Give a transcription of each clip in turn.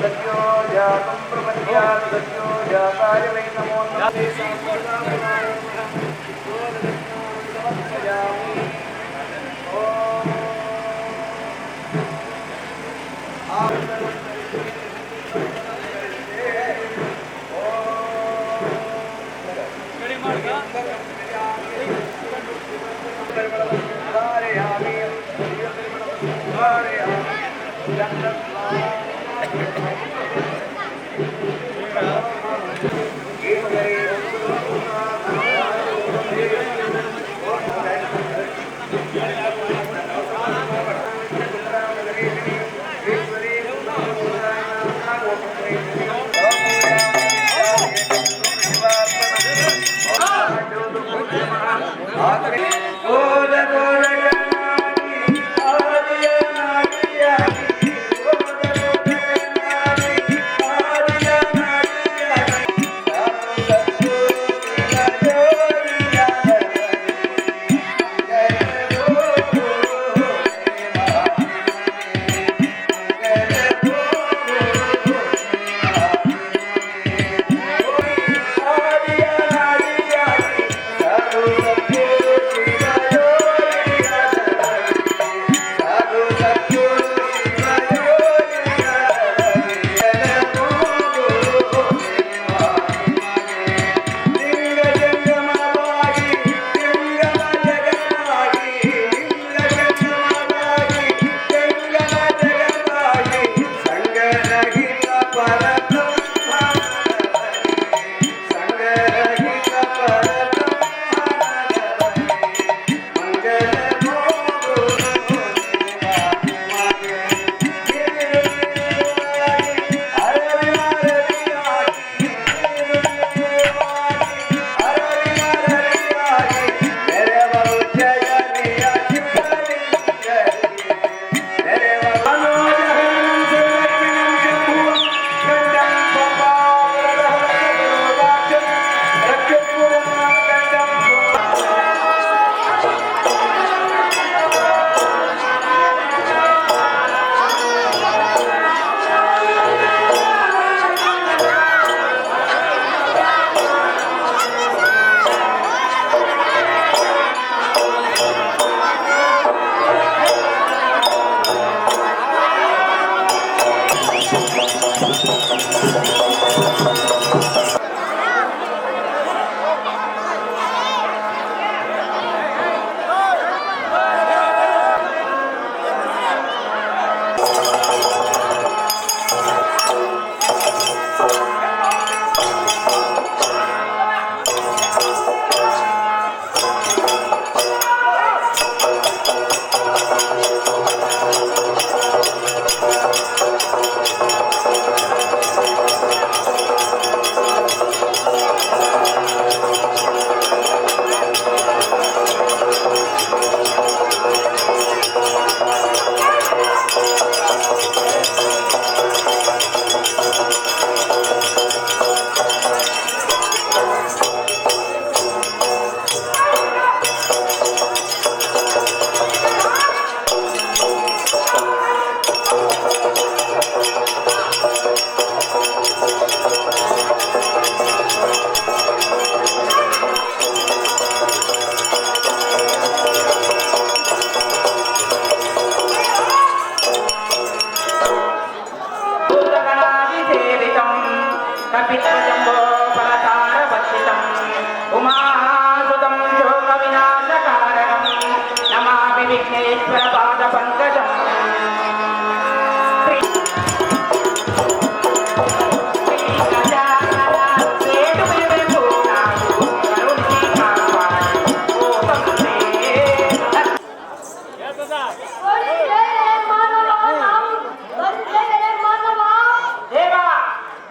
सत्यो जातं प्रपद्यात् सत्यो जाताय वै नमो नमः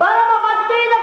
ಪರಮ ಭಕ್ತಿಯಿಂದ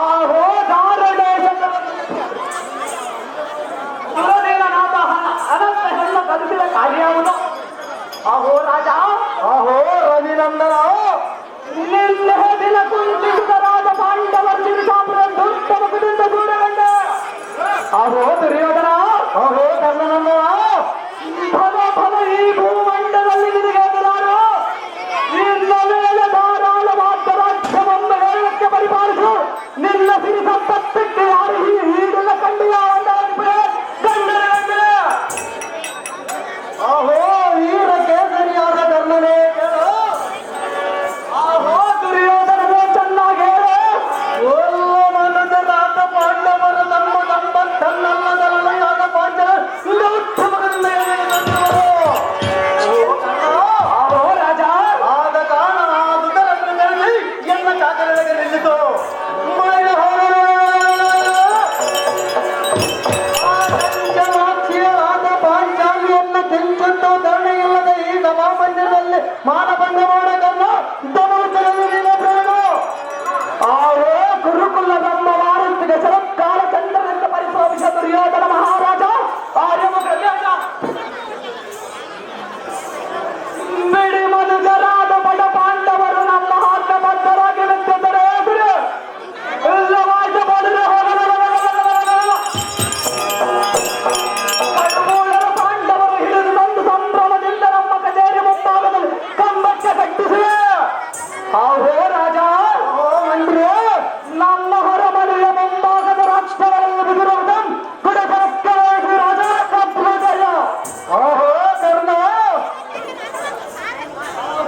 ಆಹೋ ದಾರುಣೇಶ ಸುರದೇವನಾದ ಅನಂತ ಹೆಣ್ಣ ಕಲಿಸಿದ ಕಾರ್ಯವನ್ನು ಆಹೋ ರಾಜ ಅಹೋ ರವಿನಂದನ ನಿನ್ನೆ ದಿನ ಕುಂತಿಸಿದರಾದ ಪಾಂಡವರ ಸಿರಿಸಾಮ್ರ ದುರ್ಬಲದಿಂದ ದೂರಗೊಂಡ ಆಹೋ ದುರ್ಯೋಧನ ಅಹೋ ಕರ್ಣನಂದನ ಫಲ ಫಲ ಈ ಭೂಮಂಡಲದಲ್ಲಿ ನಿನಗೆ ಎದುರಾರು ನಿನ್ನ ಮೇಲೆ ಧಾರಾಳವಾದ ರಾಜ್ಯವೊಂದು ಹೇಳಕ್ಕೆ ಪರಿಪಾಲಿಸು ನಿನ್ನ ಸಿರಿ ಸಂಪತ್ತಕ್ಕೆ ಯಾರು ಈಡುಲ್ಲ ಕಂಡಿಯ ಗಂಡನೇ ಅಹೋ ವೀರ ಕೇಸರಿಯಾದ ಕರ್ಣನೇ ಕೇಳು ಆಹೋ ದುರ್ಯೋಧನವೇ ಚೆನ್ನಾಗಿ ಹೇಳು ಓರ್ವ ಮನುಜರಾದ ಪಾಂಡವರು ನಮ್ಮ ಸಂಪತ್ತನ್ನಲ್ಲದಲ್ಲದ ಪಾಂಡವ ಉತ್ತಮದಿಂದ ಆಹೋ ರಾಜ ಆದ ಕಾರಣ ಆ ದುಃಖರನ್ನು ಕರೆಸಿ ಎಲ್ಲ ಕಾಕರೊಳಗೆ ನಿಲ್ಲಿತು ಆದ ಪಾಂಚಾಲಿಯನ್ನು ಕೆಂಚುತ್ತೋ ಧರಣೆಯಿಲ್ಲದ ಈ ಸಭಾಮಂದಿರದಲ್ಲಿ ಮಾನಭಂಗ ಮಾಡಕಲ್ಲ ದಮೋಚರವಿನ ಪ್ರಾಣ ಆಹೋ ಗುರುಕುಲ ನಮ್ಮ ವಾರಸ್ತಿಗೆ ಶರತ್ಕಾಲ ಚಂದ್ರನಿಂದ ಪರಿಶೋಭಿಸ ದುರ್ಯೋಧನ ಮಹಾರಾಜ ಆರ್ಯಮಗ್ರಜ ಬಿಡಿ ಮನುಜರಾದ ಬಡ ಪಾಂಡವರು ನಮ್ಮ ಹಾಕ ಬದ್ಧರಾಗಿ ನಿಂತಿದ್ದರೆ ಎದುರು ಇಲ್ಲವಾದ ಬಡರೆ ಕಡುಮೂಳರ ಪಾಂಡವರು ಹಿಡಿದು ಬಂದು ಸಂಭ್ರಮದಿಂದ ನಮ್ಮ ಕಚೇರಿ ಮುಂಭಾಗದಲ್ಲಿ ಕಂಬಕ್ಕೆ ಕಟ್ಟಿಸಿವೆ ಆಹೋ ರಾಜ ನಮ್ಮ ಹೊರಮನೆಯ ಮುಂಭಾಗದ ರಾಷ್ಟ್ರಗಳಲ್ಲಿ ಬಿದಿರುವುದು ಗುಡಸರಕ್ಕೆ ರಾಜ ಕಬ್ರಜಯ ಅಹೋ ಕರ್ಣ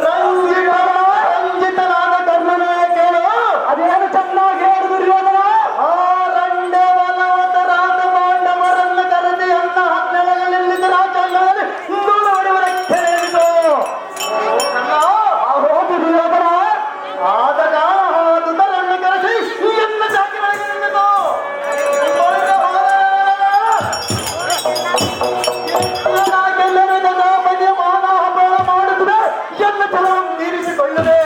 ರಂಜಿತನಾದ ಕರ್ಣನೇ ಕೇಳು ಅದೇನು ಚೆನ್ನಾಗಿ ಹೇಳು ದುರ್ಯೋಧನ ಆ ರಂಡೆ ಬಲವತರಾದ ಪಾಂಡವರನ್ನು ಕರೆದಿ ಅನ್ನ ಹನ್ನೆರಡರಲ್ಲಿ ರಾಜನಲ್ಲಿ ನೋಡುವರಕ್ಕೆ ಹೇಳಿತು ಆಹೋ ದುರ್ಯೋಧನ ಆದ ಕಾರಣ ಆ ದುಃಖರನ್ನು ಕರೆಸಿ ಎಲ್ಲ ಜಾತಿಗಳಿಗೆ ನಿಲ್ಲಿತು ಮಾನ ಹಬ್ಬಳ ಮಾಡುತ್ತದೆ ಎಲ್ಲ ಜಲವನ್ನು ತೀರಿಸಿಕೊಳ್ಳುವೆ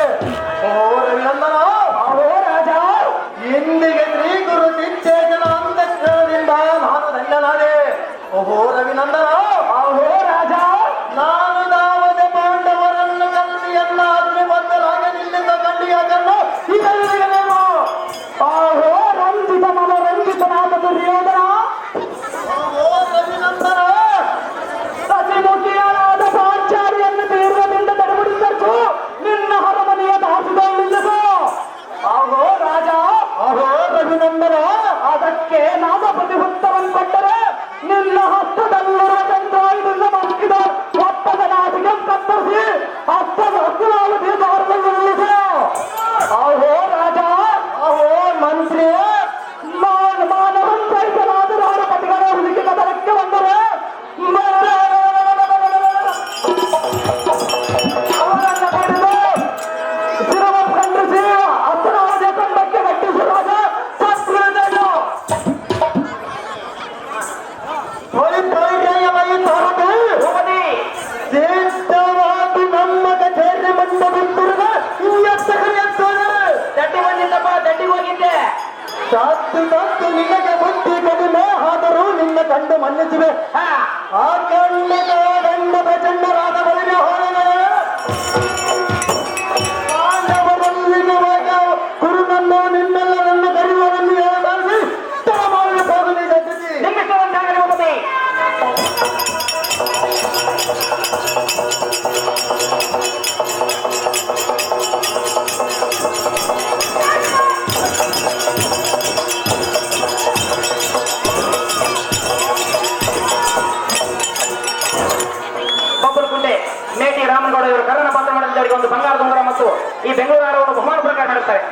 ಓ ರವಿನಂದನ ಆಹೋ ರಾಜ ಇಂದಿಗೆ ಶ್ರೀ ಗುರು ನಿಶ್ಚೇತನ ಅಂತಃಕರಣದಿಂದ ನಾನು ಧನ್ಯನಾದೆ ಓಹೋ ರವಿನಂದನ ಆಹೋ ರಾಜ ನಾನು ದಾವದ ಪಾಂಡವರನ್ನು ಕರೆಸಿ ಎಲ್ಲ ಅಗ್ನಿಬದ್ಧರಾಗಿ ನಿಲ್ಲಿದ್ದ ಕಂಡಿಯಾಗನ್ನು ಇದರಿಗೆ ನೀವು ಆಹೋ ರಂಜಿತ ಮನೋರಂಜಿತನಾದ ದುರ್ಯೋಧನ ಓಹೋ ರವಿನಂದನ ಸತಿಮುಖಿಯರಾದ ಪಾಂಚಾಲಿಯನ್ನು ತೀರ್ವದಿಂದ ತಡೆಬಿಡಿಸು ನಿನ್ನ ಹೊರಮನೆಯ ದಾಸದಲ್ಲಿ ನಿಲ್ಲಿಸು ಆಹೋ ರಾಜ ಓಹೋ ರವಿನಂದನ ಅದಕ್ಕೆ ನಾಮ ಪ್ರತಿಹುತ್ತವನ್ನು ಕೊಟ್ಟರೆ ನಿನ್ನ ಹಸ್ತದಲ್ಲಿರುವ ಚಂದ್ರಾಯುಧದಿಂದ ಮಸ್ಕಿದ ಒಪ್ಪದ ನಾಟಿಗೆ ಕತ್ತರಿಸಿ ಹಸ್ತನಾಳು ದೀರ್ಘವರದಲ್ಲಿ ನಿಲ್ಲಿಸು ಆಹೋ ರಾಜ ಓಹೋ ಮಂತ್ರಿ ಮಾನವಂತರಿಸಲಾದರೂ ಅವರ ಪತಿಗಳ ಹುಡುಕಿ ಕದರಕ್ಕೆ ಬಂದರೆ ಅವರನ್ನು ಪಡೆದು ಶಿರವ ಖಂಡಿಸಿ ಹಸ್ತನಾಳ ಕಂಬಕ್ಕೆ ಕಟ್ಟಿಸಿ ರಾಜ ಸತ್ಕೃತನು ಸಿದ್ಧವಾಗಿ ನಮ್ಮ ಕಚೇರಿ ಮಂಡ ಬಿಟ್ಟಿರುವ ದಡ್ಡಿ ಬಂದಿದ್ದಪ್ಪ ದಡ್ಡಿ ಹೋಗಿದ್ದೆ ಸತ್ತು ಸತ್ತು ನಿನಗೆ ಬುದ್ಧಿ ಕಡಿಮೆ ಆದರೂ ನಿನ್ನ ಕಂಡು ಮನ್ನಿಸಿವೆ ಆ ಕಣ್ಣಿನ ಗಂಡ ಪ್ರಚಂಡರಾದ ಬಳಿಗೆ ಹೋದರೆ ಪಾಂಡವರಲ್ಲಿರುವಾಗ ಗುರುನನ್ನು ನಿಮ್ಮೆಲ್ಲರನ್ನು ಕರೆಯುವರಲ್ಲಿ ಹೇಳಬಾರದು ತರಮಾರು ಹೋಗಲಿ ಗತಿಸಿ ನಿಮ್ಮಿಷ್ಟವಂತಾಗಲಿ ಹೋಗದೆ ಬಬ್ಬಲಗುಂಡೆ ಮೇಟಿ ರಾಮನಗೌಡ ಇವರು ಕರ್ಣ ಪಾತ್ರ ಮಾಡಿದವರಿಗೆ ಒಂದು ಬಂಗಾರದ ಉಂಗುರ ಮತ್ತು ಈ ಬೆಂಗಳೂರು ಆಡವನ್ನು ಬಹುಮಾನ ಪ್ರಕಾರ ಮಾಡುತ್ತಾರೆ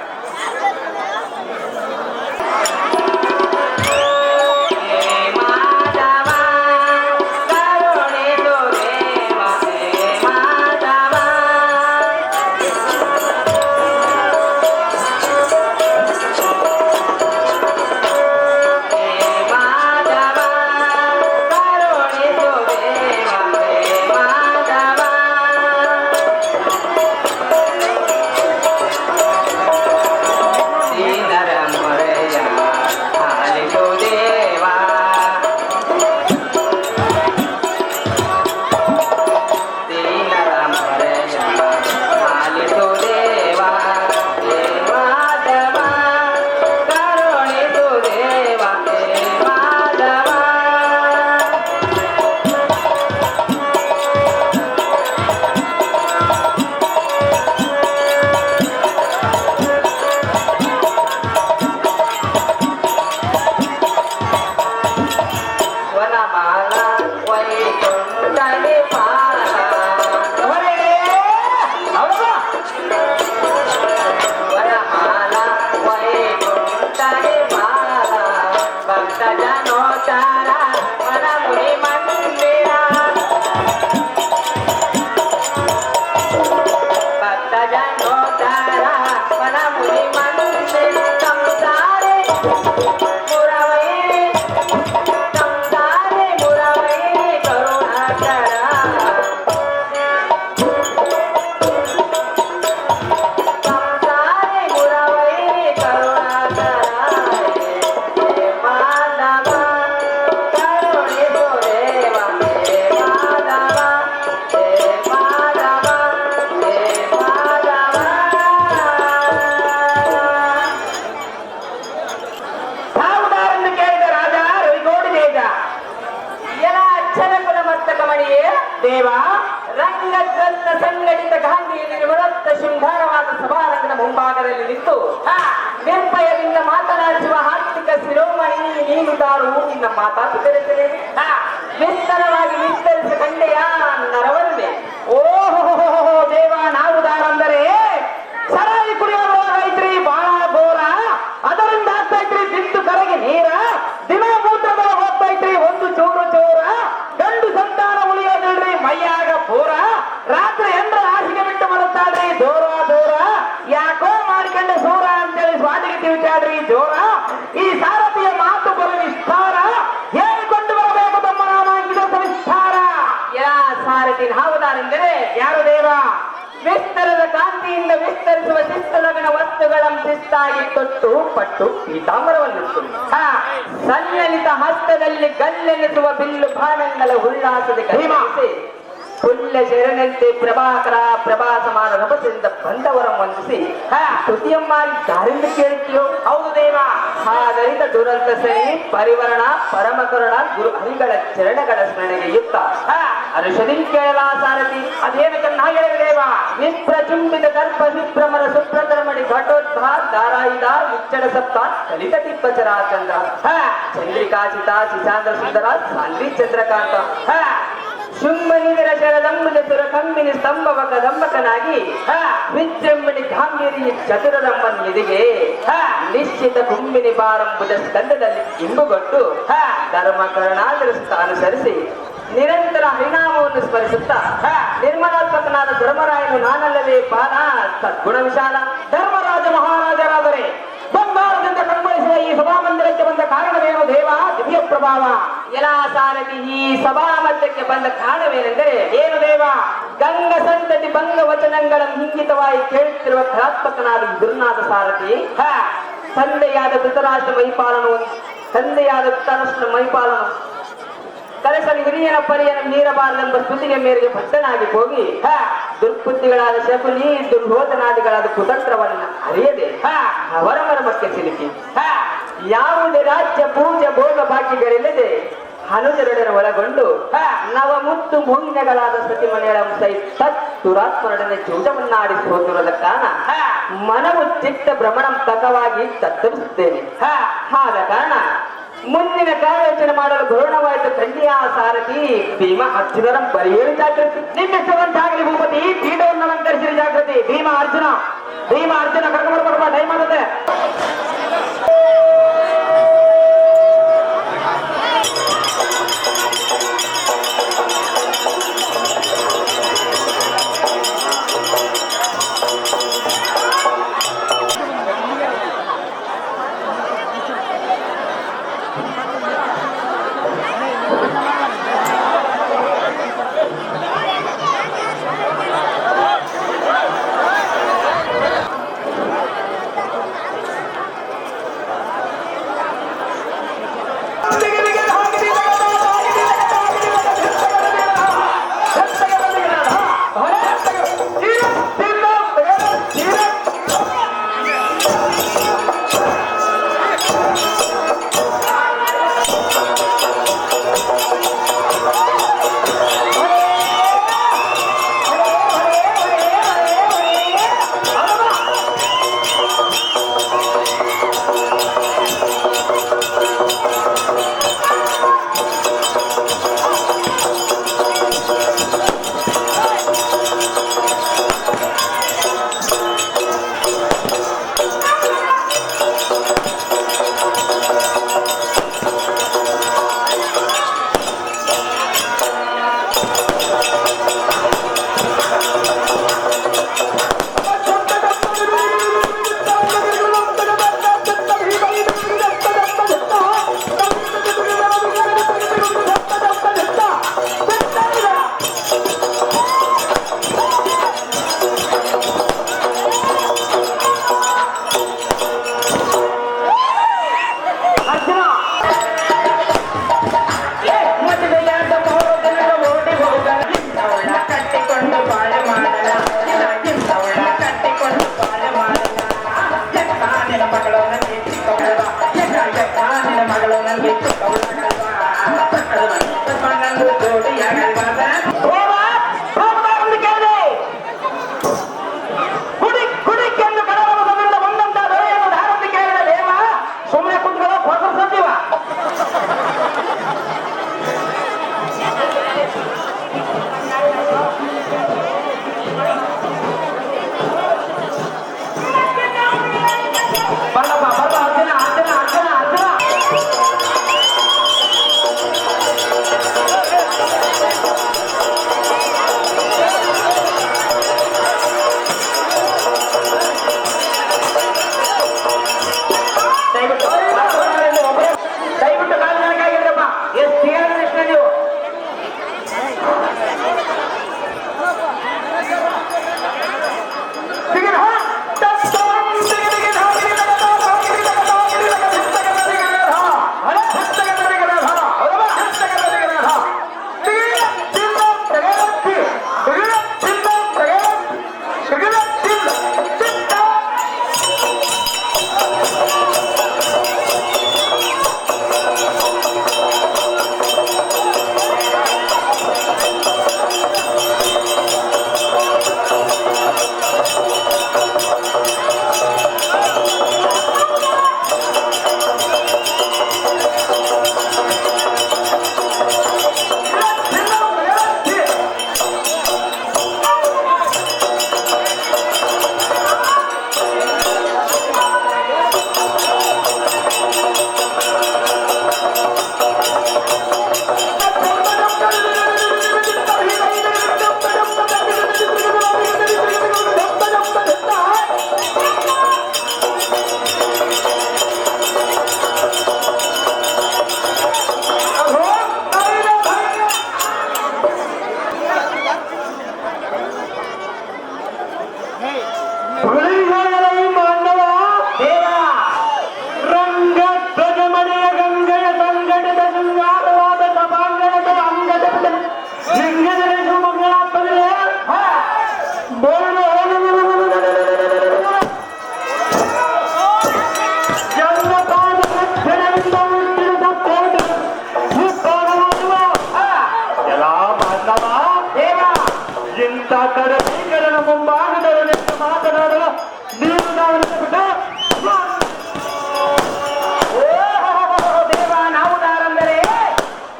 ಭಕ್ತ ಜನೋಚಾರ ಮನ ಮುನಿ ಮಂದಿರ ಭಕ್ತ ಜನೋಚಾರ ಮನ ಮುನಿ ಮಂದಿರ ಸಂಸಾರೆ ಮುರವೈರಿ ಸಂಸಾರೆ ಮುರವೈರಿ ಕರುಣಾಕರ ಸಂಸಾರೆ ಮುರವೈರಿ ಕರುಣಾಕರ ಹೇ ಮಾಧವ ಕರುಣಿಸು ದೇವ ಹೇ ಮಾಧವ ಹೇ ಮಾಧವ ಹೇ ಮಾಧವ ಯಾವುದಾರೆಂದು ಕೇಳಿದ ರಾಜ ರವಿಗೋಡಿ ದೇಜ ಎಲ ಅಚ್ಚನ ಕುಲಮಸ್ತಕ ಮಣಿಯೇ ದೇವ ರಂಗದ್ವಂತ ಸಂಘಟಿತ ಗಾಂಧಿಯಲ್ಲಿ ನಿವೃತ್ತ ಶೃಂಗಾರವಾದ ಸಭಾರಂಗದ ಮುಂಭಾಗದಲ್ಲಿ ನಿಂತು ನಿರ್ಭಯದಿಂದ ಮಾತನಾಡಿಸುವ ಆರ್ಥಿಕ ಶಿರೋಮಣಿ ನೀನುದಾರು ನಿನ್ನ ಮಾತಾಪಿತರಿಸಲೇ ವಿಸ್ತರವಾಗಿ ವಿಸ್ತರಿಸ ಕಂಡೆಯ ನರವನ್ನೇ ಓಹೋ ದೇವ ನಾವುದಾರಂದರೆ ಸರಾಯಿ ಕುಡಿಯೋದ್ರೊಳಗೈತ್ರಿ ಬಾಳ ಘೋರ ಅದರಿಂದ ಆಗ್ತೈತ್ರಿ ಬಿದ್ದು ಕರಗಿ ನೀರ ದಿನ ಮೂತ್ರದ ಹೋಗ್ತೈತ್ರಿ ಒಂದು ಚೂರು ಚೂರ ಗಂಡು ಸಂತಾನ ಉಳಿಯೋದಿಲ್ರಿ ಮೈಯಾಗ ಪೂರ ರಾತ್ರಿ ಎಂದ್ರ ಹಾಸಿಗೆ ಬಿಟ್ಟು ಬರುತ್ತಾಳ್ರಿ ದೂರ ದೂರ ಯಾಕೋ ಮಾಡ್ಕೊಂಡೆ ಸೂರ ಅಂತೇಳಿ ಸ್ವಾತಿಗೆ ತಿಳ್ತಾಳ್ರಿ ಜೋರ ಈ ಸಾರಥಿಯ ಮಾತು ಬರೋ ವಿಸ್ತಾರ ಹೇಳಿಕೊಂಡು ಬರಬೇಕು ತಮ್ಮ ನಾಮಾಂಕಿತ ಸವಿಸ್ತಾರ ಯಾ ಸಾರಥಿ ನಾವುದಾರೆಂದರೆ ಯಾರು ದೇವ ವಿಸ್ತರದ ಕಾಂತಿಯಿಂದ ವಿಸ್ತರಿಸುವ ಶಿಸ್ತಲಗಣ ವಸ್ತುಗಳನ್ನು ಶಿಸ್ತಾಗಿ ತೊಟ್ಟು ಪಟ್ಟು ಪೀತಾಂಬರವನ್ನಿಟ್ಟು ಸನ್ನಿಹಿತ ಹಸ್ತದಲ್ಲಿ ಗಲ್ಲೆನಿಸುವ ಬಿಲ್ಲು ಬಾಣಂಗಳ ಉಲ್ಲಾಸದ ಗರಿಮಾಸೆ ಪುಲ್ಯ ಶರಣಂತೆ ಪ್ರಭಾಕರ ಪ್ರಭಾ ಸಮಾನ ರಭಸದಿಂದ ಬಂದವರ ವಂದಿಸಿ ಸ್ತುತಿಯಮ್ಮಾಗಿ ದಾರಿಂದ ಕೇಳುತ್ತೀಯೋ ಹೌದು ದೇವ ಆದ್ದರಿಂದ ದುರಂತ ಸರಿ ಪರಿವರಣ ಪರಮಕರುಣ ಗುರು ಹರಿಗಳ ಚರಣಗಳ ಸ್ಮರಣೆಗೆ ಯುಕ್ತ ಅನುಷದಿ ಕೇಳಲ ಸಾರಥಿ ಅದೇನು ಚೆನ್ನಾಗಿ ಹೇಳಿದ ದೇವ ವಿಪ್ರಚುಂಬಿತ ಗರ್ಭ ವಿಭ್ರಮರ ಸುಪ್ರಧರ್ಮಣಿ ಘಟೋದ್ಭಾ ಧಾರಾಯುಧ ವಿಚ್ಚಡ ಸಪ್ತ ಕಲಿತ ತಿಪ್ಪಚರ ಚಂದ್ರ ಚಂದ್ರಿಕಾಚಿತ ಶಿಶಾಂದ್ರ ಸುಂದರ ಸಾನ್ವಿ ಚಂದ್ರಕಾಂತ ಶುಂಭನಿಗರ ಶರದಂಬನ ಸುರ ಕಂಬಿನಿ ಸ್ತಂಭವ ಕದಂಬಕನಾಗಿ ವಿಜೃಂಭಣಿ ಗಾಂಭೀರ್ಯ ಚತುರರಂಬನ್ ಎದಿಗೆ ನಿಶ್ಚಿತ ಕುಂಬಿನಿ ಬಾರಂಬುದ ಸ್ಕಂದದಲ್ಲಿ ಇಂಬುಗೊಟ್ಟು ಧರ್ಮ ಕರುಣಾದ್ರ ಅನುಸರಿಸಿ ನಿರಂತರ ಹರಿನಾಮವನ್ನು ಸ್ಮರಿಸುತ್ತಾ ನಿರ್ಮಲಾತ್ಮಕನಾದ ಧರ್ಮರಾಯನು ನಾನಲ್ಲವೇ ಪಾನ ಸದ್ಗುಣ ವಿಶಾಲ ಧರ್ಮರಾಜ ಮಹಾರಾಜರಾದರೆ ಬಂಗಾರದಿಂದ ಕಣ್ಮಳಿಸುವ ಈ ಸಭಾಮಂದಿರಕ್ಕೆ ಬಂದ ಕಾರಣವೇನು ದೇವ ದಿವ್ಯ ಪ್ರಭಾವ ಎಲ್ಲ ಸಾರಥಿ ಈ ಸಭಾಮಂದಿರಕ್ಕೆ ಬಂದ ಕಾರಣವೇನೆಂದರೆ ಏನು ದೇವ ಗಂಗ ಸಂತತಿ ಭಂಗ ವಚನಗಳನ್ನು ಹಿಂಗಿತವಾಗಿ ಕೇಳುತ್ತಿರುವ ಕಲಾತ್ಮಕನಾದ ಗುರುನಾಥ ಸಾರಥಿ ತಂದೆಯಾದ ಧೃತರಾಷ್ಟ್ರ ಮೈಪಾಲನು ಕಲಸಲು ಹಿರಿಯನ ಪರಿಯನ ಮೀರಬಾರದೆಂಬ ಸ್ತುತಿಗೆ ಮೇರೆಗೆ ಭಕ್ತನಾಗಿ ಹೋಗಿ ದುರ್ಬುದ್ಧಿಗಳಾದ ಶಕುನಿ ದುರ್ಬೋಧನಾದಿಗಳಾದ ಕುತಂತ್ರವನ್ನು ಅರಿಯದೆ ಅವರ ಮರ್ಮಕ್ಕೆ ಸಿಲುಕಿ ಯಾವುದೇ ರಾಜ್ಯ ಪೂಜೆ ಭೋಗ ಭಾಗ್ಯಗಳಿಲ್ಲದೆ ಹನುಜರೊಡನೆ ಒಳಗೊಂಡು ನವಮುತ್ತು ಭೂಮಿನಗಳಾದ ಸತಿಮನೆಯ ದುರಾತ್ಮರೊಡನೆ ಜೂಜವನ್ನಾಡಿಸಿ ಹೋಗಿರುವುದ ಕಾರಣ ಮನವು ಚಿತ್ತ ಭ್ರಮಣಂ ತಕವಾಗಿ ತತ್ತರಿಸುತ್ತೇನೆ ಆದ ಕಾರಣ ಮುಂದಿನ ಕಾರ್ಯಾಚರಣೆ ಮಾಡಲು ಗೌರವವಾಯಿತು ತಂದೆಯ ಸಾರಥಿ ಭೀಮ ಅರ್ಜುನರಂ ಪರಿಹೇಳಿ ಜಾಗೃತಿ ನಿಮ್ಮೆಸವಂತಾಗಲಿ ಭೂಪತಿ ಪೀಠವನ್ನು ಅಲಂಕರಿಸಿದ ಜಾಗೃತಿ ಭೀಮ ಅರ್ಜುನ ಕರ್ಕೊಂಡು ಬರುವ ಟೈಮ್ ಆಗುತ್ತೆ ಸುಮ್ಮನೆ ಕುಂತ್ಕೊಳ್ಳೋ ಫೋಟೋ ಸತ್ತೀವ ಬರ್ಲಪ್ಪ ಬರ್ಲ ಅರ್ಜುನ ಅರ್ಜುನ ಅರ್ಜುನ ಅರ್ಜುನ ದಯವಿಟ್ಟು ಕಾಲು ನನಗಾಗಿದ್ರಪ್ಪ ಎಷ್ಟು ಹೇಳಿದ್ರೆ ನೀವು ಇಂಥ ಕಡಲಿಗಳ ಮುಂಭಾಗದಲ್ಲಿ ಮಾತನಾಡಲು ನೀವು ನಾವು ದೇವ ನಾವು ಯಾರೆಂದರೆ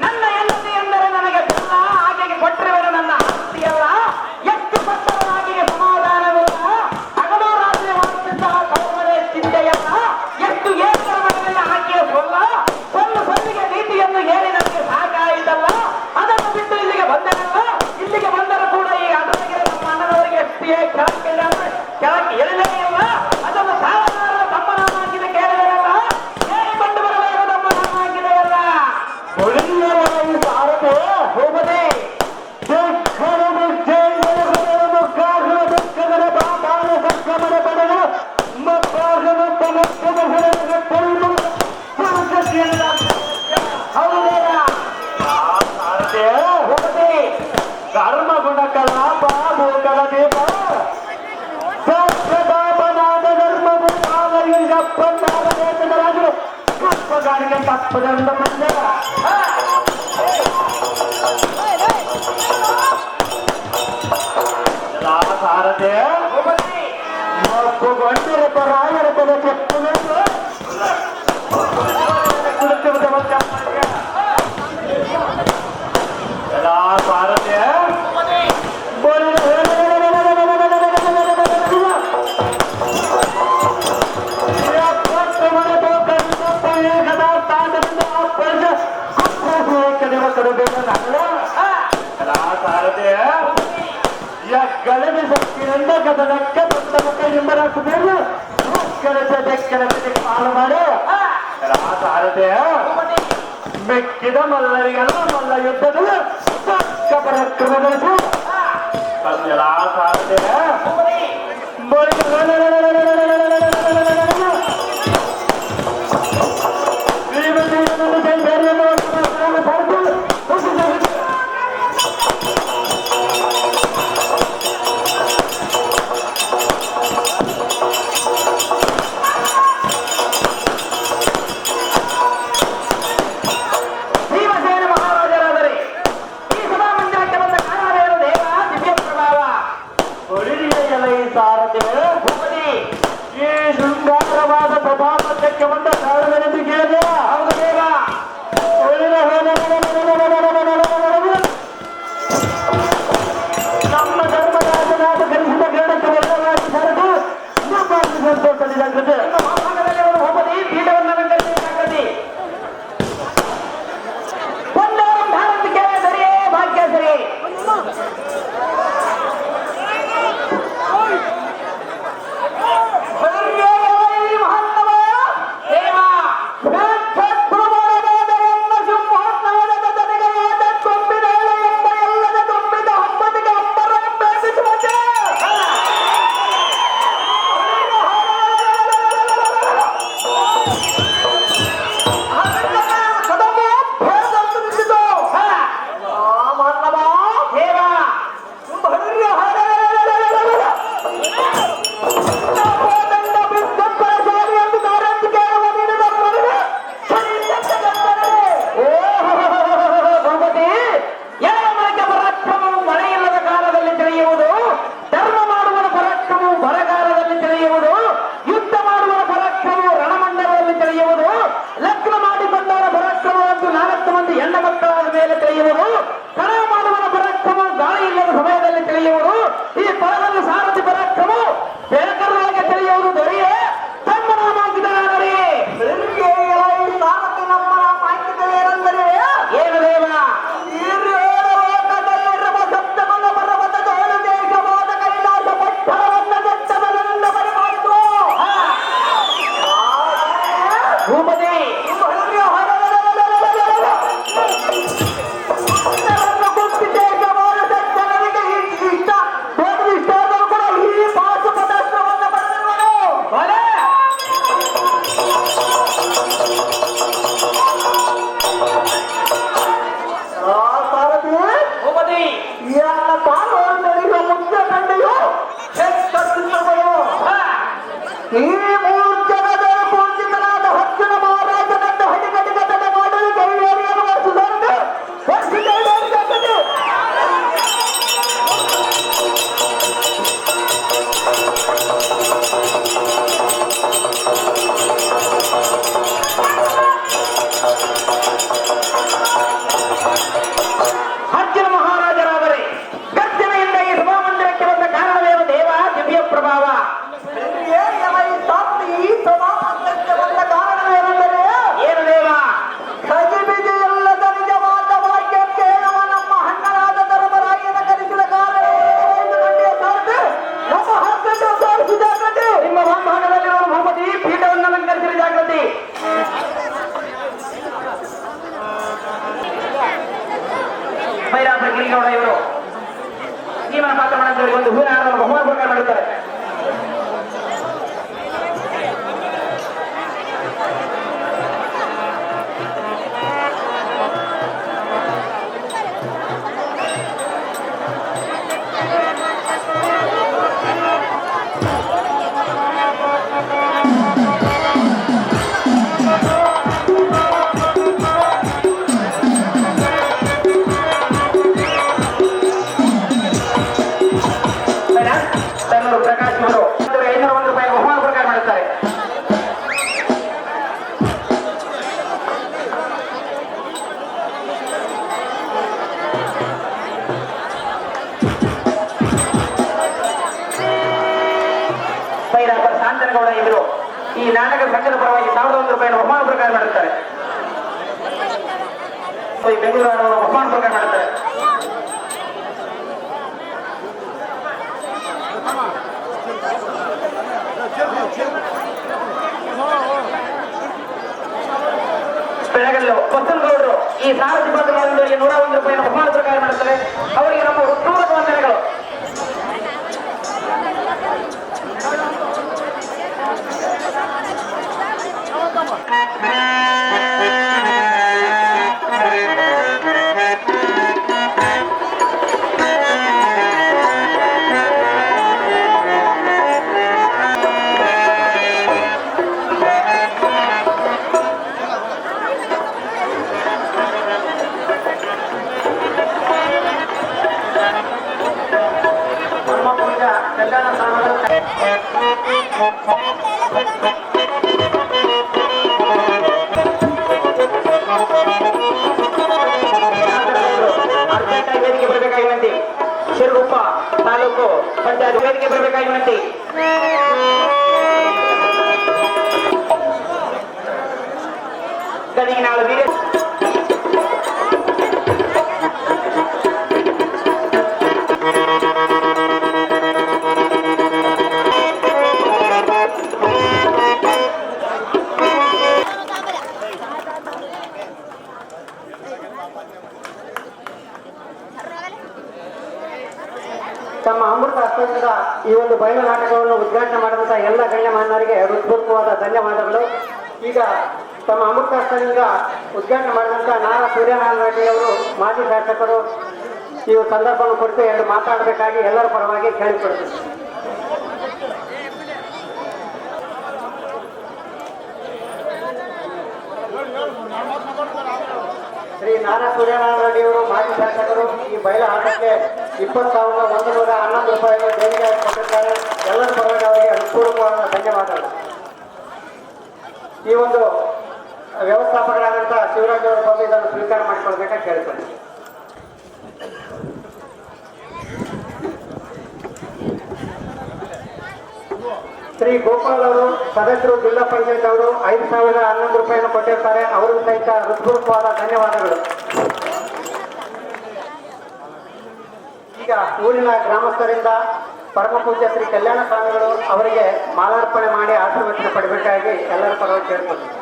ನನ್ನ ಹೆಂಡತಿ ಎಂದರೆ ನನಗೆ ಬೆಲ್ಲ ಆಕೆಗೆ ಕೊಟ್ಟಿರುವರು ನನ್ನ ಆಸ್ತಿಯಲ್ಲ ಎಷ್ಟು ಕೊಟ್ಟರು ಆಕೆಗೆ ಸಮಾಧಾನವಿಲ್ಲ ಹಗಲು ರಾತ್ರಿ ಮಾಡುತ್ತಿದ್ದ ಕೌಮರೆ ಚಿಂತೆಯಲ್ಲ ಎಷ್ಟು ಏಕರ ಮನೆಯಲ್ಲಿ ಆಕೆಯ ಸೊಲ್ಲಿಗೆ ನೀತಿಯನ್ನು ಹೇಳಿ ನನಗೆ ಸಾಕಾಯಿತಲ್ಲ ಅದನ್ನು ಬಿಟ್ಟು ಇಲ್ಲಿಗೆ ಬಂದನಲ್ಲ ಇಲ್ಲಿಗೆ ಬಂದರೂ ಕೂಡ ಈ ಅದರಿಗೆ ನಮ್ಮ ಅಣ್ಣನವರಿಗೆ ಎಷ್ಟಿಯೇ ಕೆಳಕ್ಕೆ ಎಳೆದೇ ಇಲ್ಲ ಅದನ್ನು ಸಾವಿರಾರು ತಮ್ಮನ ಹಾಕಿದ ಕೇಳಿದರಲ್ಲ ಹೇಗೆ ಕಂಡು ಬರಬೇಕು ತಮ್ಮನ ಹಾಕಿದೆಯಲ್ಲ ಹೋಗದೆ ಕರ್ಮ ಗುಣ ಕಲಾಪ ಭೂಕಲ ದೀಪ ಸತ್ಯತಾಪನಾದ ಧರ್ಮ ರಾಜರು ತತ್ವಗಾರಿಗೆ ತತ್ವದಂಡ ಬಂದ ಸಾರದೆ ಮಪ್ಪುಗೊಂಡಿರಪ್ಪ ರಾಯರ ತಲೆ ಕೆಪ್ಪುಗಳು ಸಾರದೆ ಗಲಭೆ ಶಕ್ತಿಯಿಂದ ಗದಲಕ್ಕೆ ಬಂದ ಮಕ್ಕಳು ನಿಂಬರಾಗ್ತದೆ ಕೆಲಸ ಪಾಲು ಮಾಡಿ ಸಾರದೆ ಮೆಕ್ಕಿದ ಮಲ್ಲರಿಗೆಲ್ಲ ಮಲ್ಲ ಯುದ್ಧದಲ್ಲಿ ಪರಾಕ್ರಮಗಳಿಸಿ ಸಾರದೆ ಗಿರಿಗೌಡ ಇವರು ಜೀವನ ಪಾತ್ರ ಮಾಡಿದವರಿಗೆ ಒಂದು ಹೂವಿನ ಹಾರವನ್ನು ಬಹುಮಾನ ಪ್ರಕಾರ ಮಾಡುತ್ತಾರೆ. ಪ್ರಕಾಶ್ ಅವರು 501 ರೂಪಾಯಿ ಬಹುಮಾನ ಪ್ರಕಾರ ಮಾಡುತ್ತಾರೆ. ಬೈರಾಪುರ ಶಾಂತನಗೌಡ ಇವರು ಈ ನಾಟಕ ಸಂಘದ ಪರವಾಗಿ 1001 ರೂಪಾಯಿ ಬಹುಮಾನ ಪ್ರಕಾರ ಮಾಡುತ್ತಾರೆ. ಬೆಂಗಳೂರು ಬಹುಮಾನ ಪ್ರಕಾರ ಮಾಡುತ್ತಾರೆ. ಬೆಳಗಲ್ಲು ಬಸನಗೌಡರು ಈ ಸಾರಥಿ ಪಾತ್ರಗಳಿಗೆ 101 ರೂಪಾಯಿ ಬಹುಮಾನ ಪ್ರಕಾರ ಮಾಡುತ್ತಾರೆ. ಅವರಿಗೆ ನಮ್ಮ ಹೃತ್ಪೂರ್ವಕ ವಂದನೆಗಳು. ಕಲ್ಯಾಣ ವೇದಿಕೆ ಬರಬೇಕಾಗಿ ವಿನಂತಿ. ಶಿರಗುಪ್ಪ ತಾಲೂಕು ಪಂಚಾಯತ್ ವೇದಿಕೆ ಬರಬೇಕಾಗಿ ವಿನಂತಿ. ಗದಗಿನಾಳು ವೀರ ತಮ್ಮ ಅಮೃತ ಹಸ್ತದಿಂದ ಈ ಒಂದು ಬಯಲು ನಾಟಕವನ್ನು ಉದ್ಘಾಟನೆ ಮಾಡಿದಂತಹ ಎಲ್ಲ ಗಣ್ಯಮಾನ್ಯರಿಗೆ ಹೃತ್ಪೂರ್ವಕವಾದ ಧನ್ಯವಾದಗಳು. ಈಗ ತಮ್ಮ ಅಮೃತ ಹಸ್ತದಿಂದ ಉದ್ಘಾಟನೆ ಮಾಡಿದಂತಹ ನಾರಾ ಸೂರ್ಯನಾರಾಯಣ ರೆಡ್ಡಿ ಅವರು ಮಾಜಿ ಶಾಸಕರು ಈ ಸಂದರ್ಭವನ್ನು ಕುರಿತು ಎರಡು ಮಾತಾಡಬೇಕಾಗಿ ಎಲ್ಲರ ಪರವಾಗಿ ಕೇಳಿಕೊಡ್ತೀನಿ. ಶ್ರೀ ನಾರಾ ಸೂರ್ಯನಾರಾಯಣ ರೆಡ್ಡಿ ಅವರು ಮಾಜಿ ಶಾಸಕರು ಈ ಬಯಲು ಆಟಕ್ಕೆ 20,111 ರೂಪಾಯಿಗಳು ದೇಣಿಗೆಯಾಗಿ ಕೊಟ್ಟಿದ್ದಾರೆ. ಎಲ್ಲರ ಪರವಾಗಿ ಅವರಿಗೆ ಹೃತ್ಪೂರ್ವಕವಾದ ಧನ್ಯವಾದಗಳು. ಈ ಒಂದು ವ್ಯವಸ್ಥಾಪಕರಾದಂತಹ ಶಿವರಾಜ್ ಅವರ ಬಗ್ಗೆ ಇದನ್ನು ಸ್ವೀಕಾರ ಮಾಡಿಕೊಳ್ಬೇಕಾಗಿ ಕೇಳ್ತೀನಿ. ಶ್ರೀ ಗೋಪಾಲ್ ಅವರು ಸದಸ್ಯರು ಜಿಲ್ಲಾ ಪಂಚಾಯತ್ ಅವರು 5,011 ರೂಪಾಯಿಯನ್ನು ಕೊಟ್ಟಿರ್ತಾರೆ. ಅವರಿಗೂ ಸಹಿತ ಹೃತ್ಪೂರ್ವಕವಾದ ಧನ್ಯವಾದಗಳು. ಈಗ ಊರಿನ ಗ್ರಾಮಸ್ಥರಿಂದ ಪರಮ ಪೂಜ್ಯ ಶ್ರೀ ಕಲ್ಯಾಣ ಸ್ವಾಮಿಗಳು ಅವರಿಗೆ ಮಾಲಾರ್ಪಣೆ ಮಾಡಿ ಆಶೀರ್ವಚನ ಪಡೆಯಬೇಕಾಗಿ ಎಲ್ಲರ ಪರವಾಗಿ ಕೇಳ್ಕೊಳ್ತೀನಿ.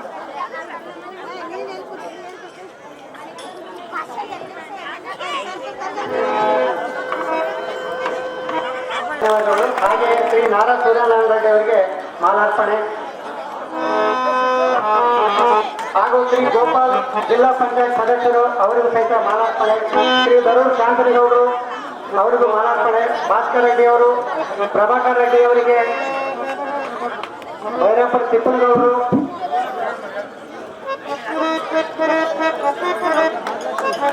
ಧನ್ಯವಾದಗಳು. ಹಾಗೆ ಶ್ರೀ ನಾರಾ ಸೂರ್ಯನಾರಾಯಣ ರೆಡ್ಡಿ ಅವರಿಗೆ ಮಾಲಾರ್ಪಣೆ ಹಾಗೂ ಶ್ರೀ ಗೋಪಾಲ್ ಜಿಲ್ಲಾ ಪಂಚಾಯತ್ ಸದಸ್ಯರು ಅವರಿಗೂ ಸಹಿತ ಮಾಲಾರ್ಪಣೆ. ಶ್ರೀ ದರೂರ್ ಶಾಂತನಗೌಡರು ಅವರಿಗೂ ಮಾಲಾರ್ಪಣೆ. ಭಾಸ್ಕರ್ ರೆಡ್ಡಿ ಅವರು, ಪ್ರಭಾಕರ್ ರೆಡ್ಡಿ ಅವರಿಗೆ, ಬೈರಾಪುರ ತಿಪ್ಪನಗೌಡರು,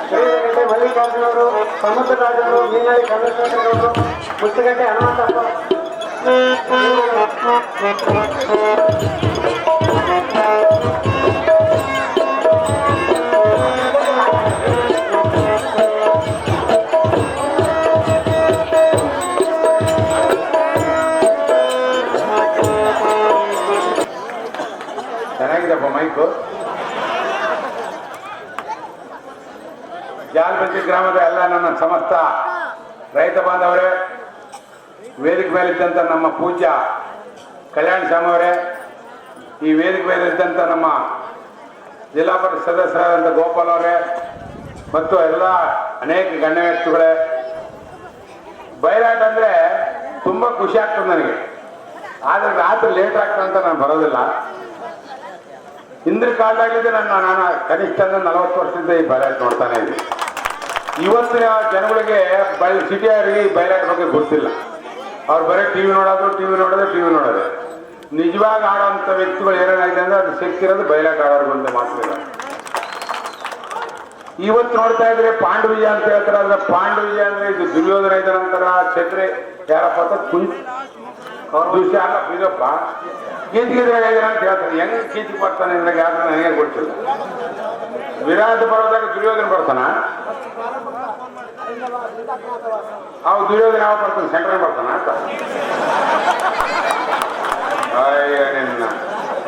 ಶ್ರೀಗಡ್ಡೆ ಮಲ್ಲಿಕಾರ್ಜುನ ಅವರು, ಸಮುದ್ರರಾಜವರು, ಮೀನಾಳಿ ಚಂದ್ರಶೇಖರಗೌಡರು, ಮುತ್ತಗಟ್ಟೆ ಹನುಮಂತಪ್ಪ, ಚೆನ್ನಾಗಿದೆಪ್ಪ ಮೈಕು. ಜಾಲಬಂದಿ ಗ್ರಾಮದ ಎಲ್ಲ ನನ್ನ ಸಮಸ್ತ ರೈತ ಬಾಂಧವರೇ, ವೇದಿಕೆ ಮೇಲಿದ್ದಂಥ ನಮ್ಮ ಪೂಜ್ಯ ಕಲ್ಯಾಣ ಸ್ವಾಮಿ ಅವರೇ, ಈ ವೇದಿಕೆ ಮೇಲಿದ್ದಂಥ ನಮ್ಮ ಜಿಲ್ಲಾ ಪರಿಷತ್ ಸದಸ್ಯರಾದಂಥ ಗೋಪಾಲ್ ಅವರೇ, ಮತ್ತು ಎಲ್ಲ ಅನೇಕ ಗಣ್ಯ ವ್ಯಕ್ತಿಗಳೇ, ಬಯಲಾಟ ಅಂದ್ರೆ ತುಂಬಾ ಖುಷಿ ಆಗ್ತದೆ ನನಗೆ. ಆದ್ರೆ ರಾತ್ರಿ ಲೇಟ್ ಆಗ್ತದೆ ಅಂತ ನಾನು ಬರೋದಿಲ್ಲ. ಹಿಂದಿನ ಕಾಲದಾಗಲಿದ್ದೆ ನಾನು ಕನಿಷ್ಠ 40 ವರ್ಷದಿಂದ ಈ ಬಯಲಾಟ ನೋಡ್ತಾನೆ ಇದ್ದೀನಿ. ಇವತ್ತಿನ ಜನಗಳಿಗೆ ಸಿಟಿಯವರಿಗೆ ಈ ಬಯಲಾಟ ಬಗ್ಗೆ ಗೊತ್ತಿಲ್ಲ. ಅವ್ರು ಬರೀ ಟಿವಿ ನೋಡೋದು. ನಿಜವಾಗಿ ಆಡೋಂಥ ವ್ಯಕ್ತಿಗಳು ಏನೇನಾಗಿದೆ ಅಂದ್ರೆ ಅದು ಸಿಕ್ಕಿರೋದು ಬಯಲಾಟ ಆಡೋರ್ಗು ಅಂತ ಮಾತ್ರ. ಇವತ್ತು ನೋಡ್ತಾ ಇದ್ರೆ ಪಾಂಡವಿಜಯ ಅಂತ ಹೇಳ್ತಾರೆ. ಅದ್ರ ಪಾಂಡವಿಜಯ ಅಂದ್ರೆ ಇದು ದುರ್ಯೋಧನ ಇದ ನಂತರ ಛತ್ರಿ ಯಾರಪ್ಪ ಅಂತ ದುಷ್ಯ ಅಲ್ಲ ಇದಪ್ಪ ಕೀಚಿಗಿದ್ರಾಗ ಅಂತ ಹೇಳ್ತಾರೆ. ಹೆಂಗ್ ಕೀಚಿ ಬರ್ತಾನೆ ಇದ್ರಾಗ ಯಾರು ನನಗೆ ಗೊತ್ತಿಲ್ಲ. ವಿರಾಟ ಪರ್ವದಾಗ ದುರ್ಯೋಧನ ಬರ್ತಾನ. ಅವ್ ದುರ್ಯೋಧನ ಯಾವ ಬರ್ತಾನೆ? ಸೆಂಟ್ರಲ್ ಬರ್ತಾನ ಅಂತ. ಅಯ್ಯ ನಿನ್ನ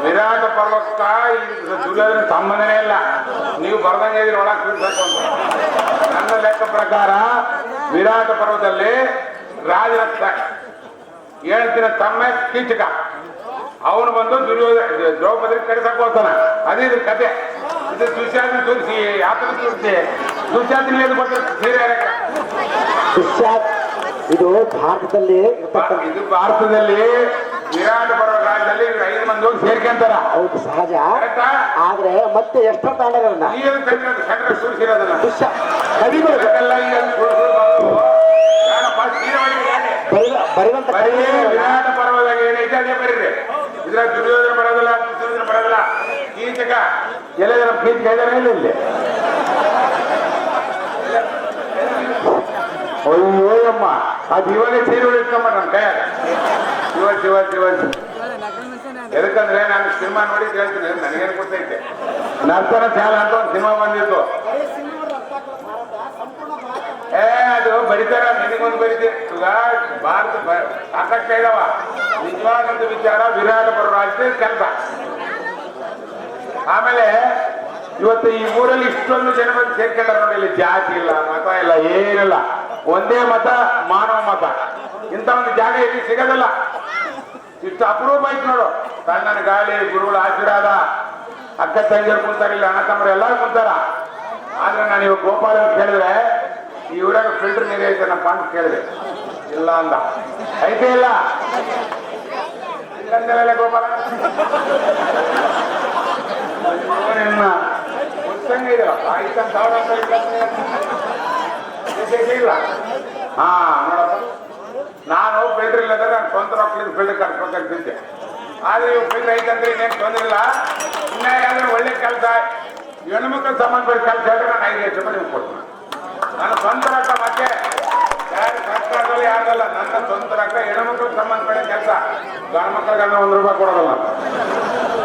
ವಿರಾಟ ಪರ್ವಕ್ಕ ದುರ್ಯೋಧನ ಸಂಬಂಧನೇ ಇಲ್ಲ. ನೀವು ಬರ್ದಂಗೆ ಇದ್ರಿ ಒಳಗೆ ತಿಳ್ಸಬೇಕು ಅಂತ. ನನ್ನ ಲೆಕ್ಕ ಪ್ರಕಾರ ವಿರಾಟ ಪರ್ವದಲ್ಲಿ ರಾಜನ 7 ದಿನ ತಮ್ಮ ಕೀಚಕ ಅವನು ಬಂದು ದ್ರೌಪದಿ ಕಡಿಸಕ್ ಹೋಗ್ತಾನ. ಅದೇ ಇದ್ರ ಕತೆ. ಇದು ದುಶ್ಯಾಸನ ತೋರಿಸಿ ಯಾತ್ರ ತೋರಿಸಿ ದುಶ್ಯಾಸನ ಬರ್ತಾರೆ ಸೀರೆ ಇದು ಭಾರತದಲ್ಲಿ ಇದು ಭಾರತದಲ್ಲಿ ವಿರಾಟ ಪರ್ವ ರಾಜ್ಯದಲ್ಲಿ 5 ಮಂದಿ ಹೋಗಿ ಸೇರ್ಕೊಂತಾರ. ಹೌದು ಸಹಜ. ಆದ್ರೆ ಮತ್ತೆ ಎಷ್ಟೋ ತಾಂಡಗಳನ್ನ ಸೂರಿಸಿರೋದನ್ನ ವಿರಾಟ ಪರ್ವದಾಗ ಏನೈತೆ ಅದೇ ಬರೀರಿ. ಇದ್ರ ದುರ್ಯೋಧನ ಬರೋದಿಲ್ಲ, ಕೀಚಕ ಎಲ್ಲ ಜನ ಕೀಚಕ ಇದಾರೆ ಇಲ್ಲ ಇಲ್ಲಿ. ಅಯ್ಯೋಯಮ್ಮ ಅದು ಇವಾಗ ಸೀರೆ ಇಟ್ಕೊಂಬ ನನ್ನ ಕೈಯಾಗ ಇವತ್ತು ಎದಕ್ಕಂದ್ರೆ ನಾನು ಸಿನಿಮಾ ನೋಡಿ ಹೇಳ್ತೀನಿ. ನನಗೇನು ಗೊತ್ತೈತೆ ನರ್ತನ ಚಾಲ ಅಂತ ಒಂದು ಸಿನಿಮಾ ಬಂದಿತ್ತು. ಅದು ಬರಿತಾರ ನಿನಗೊಂದು ಬರೀತೀರಿ. ಈಗ ಭಾರತ ಸಾಕಷ್ಟು ಇದಾವ. ನಿಜವಾದಂತ ವಿಚಾರ ವಿರಾಟ ಪರ್ವ ಅಷ್ಟೇ ಕೆಲಸ. ಆಮೇಲೆ ಇವತ್ತು ಈ ಊರಲ್ಲಿ ಇಷ್ಟೊಂದು ಜನ ಬಂದು ಸೇರ್ಕೊಂಡಾರ ನೋಡಿ. ಇಲ್ಲಿ ಜಾತಿ ಇಲ್ಲ, ಮತ ಇಲ್ಲ, ಏನಿಲ್ಲ. ಒಂದೇ ಮತ, ಮಾನವ ಮತ. ಇಂಥ ಒಂದು ಜಾಗ ಇಲ್ಲಿ ಸಿಗೋದಿಲ್ಲ. ಇಷ್ಟು ಅಪರೂಪ ಆಯ್ತು ನೋಡು. ತಣ್ಣನ ಗಾಳಿ, ಗುರುಗಳ ಆಶೀರ್ವಾದ, ಅಕ್ಕ ತಂಗಿಯರು ಕುಂತಾರ, ಇಲ್ಲಿ ಅಣ್ಣ ತಮ್ಮರು ಎಲ್ಲರೂ ಕುಂತಾರ. ಆದ್ರೆ ನಾನು ಇವಾಗ ಗೋಪಾಲ ಕೇಳಿದ್ರೆ ಈ ಊರಾಗ ಫಿಲ್ಟರ್ ನೀರು ಐತೆ ನಮ್ಮ ಅಂತ ಕೇಳಿದೆ. ಇಲ್ಲ ಅಂದ. ಐತೆ ಇಲ್ಲ ಇಲ್ಲಂದಲ್ಲ ಗೋಪಾಲ ನಿಮ್ಮ ಉತ್ಸಂಗ ಇದೆಯಲ್ಲ ಆಯ್ತಂತ ಇಲ್ಲ. ಹಾ ನೋಡಪ್ಪ, ನಾನು ಫಿಲ್ಟರ್ ಇಲ್ಲದ್ರೆ ನಾನು ಸ್ವಂತ ರೊಕ್ಕಲಿಂದ ಫಿಲ್ಟರ್ ಕಟ್ಬೇಕಂತಿದ್ದೆ. ಆದ್ರೆ ಇವು ಫಿಲ್ಟರ್ ಐತಂದ್ರೆ ಇನ್ನೇನು ತೊಂದ್ರೆ ಇಲ್ಲ. ಇನ್ನ ಯಾವ್ದಾದ್ರು ಒಳ್ಳೆ ಕೆಲಸ ಹೆಣ್ಮಕ್ಳು ಸಂಬಂಧಪಟ್ಟ ಕೆಲಸ ಹೇಳಿದ್ರೆ ನಾನು 5 ಲಕ್ಷ ರೂಪಾಯಿ ನಿಮ್ಗೆ ಕೊಡ್ತೀನಿ. ನನ್ನ ಸ್ವಂತ ರೊಕ್ಕ ಮತ್ತೆ ಯಾರು ಸರ್ಕಾರದಲ್ಲಿ ಯಾರಲ್ಲ. ನನ್ನ ಸ್ವಂತ ರೊಕ್ಕ ಹೆಣ್ಮಕ್ಳಿಗೆ ಸಂಬಂಧಪಟ್ಟ ಕೆಲಸ. ಗಂಡ ಮಕ್ಕಳಿಗೆ $1 ರೂಪಾಯಿ ಕೊಡೋದಲ್ಲ.